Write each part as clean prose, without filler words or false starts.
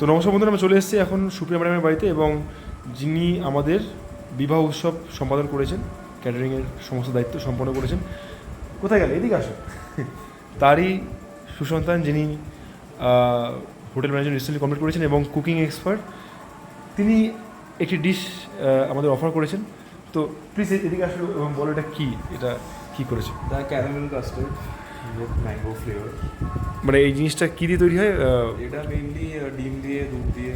তো নমস্কার বন্ধুরা, আমরা চলে এসেছি এখন সুপ্রিয়া ম্যাডামের বাড়িতে, এবং যিনি আমাদের বিবাহ উৎসব সম্পাদন করেছেন, ক্যাটারিংয়ের সমস্ত দায়িত্ব সম্পন্ন করেছেন। কোথায় গেলে? এদিকে আসো। তারই সুসন্তান, যিনি হোটেল ম্যানেজমেন্ট রিসেন্টলি কমপ্লিট করেছেন এবং কুকিং এক্সপার্ট। তিনি একটি ডিশ আমাদের অফার করেছেন। তো প্লিজ এদিকে আসো এবং বলো এটা কী, এটা কী করেছে। The caramel custard with mango flavour. মানে এই জিনিসটা কী দিয়ে তৈরি হয়? এটা মেইনলি ডিম দিয়ে, দুধ দিয়ে,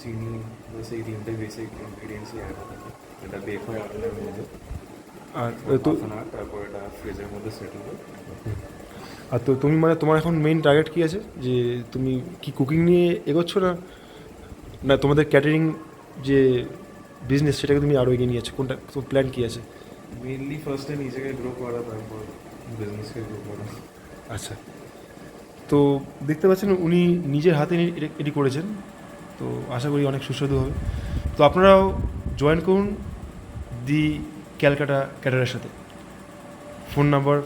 চিনি, বাস এই তিনটে বেসিক ইনগ্রিডিয়েন্টসই অ্যাড হয়। এটা বেক হয় আপনার মধ্যে আর তো হাফ অ্যান আওয়ার, তারপর এটা ফ্রিজের মধ্যে সেটেল হয়। আর তো তুমি মানে তোমার এখন মেইন টার্গেট কী আছে, যে তুমি কি কুকিং নিয়ে এগোচ্ছ, না না তোমাদের ক্যাটারিং যে বিজনেস সেটাকে তুমি আরও এগিয়ে নিয়ে যাচ্ছ? কোনটা তোমার প্ল্যান কী আছে? মেইনলি ফার্স্টে নিজেকে গ্রো করা, তারপর বিজনেসকে গ্রো করা। আচ্ছা, তো দেখতে পাচ্ছেন উনি নিজের হাতে এটি করেছেন, তো আশা করি অনেক সুস্বাদু হবে। তো আপনারাও জয়েন করুন দি ক্যালকাটা ক্যাটারের সাথে। Phone number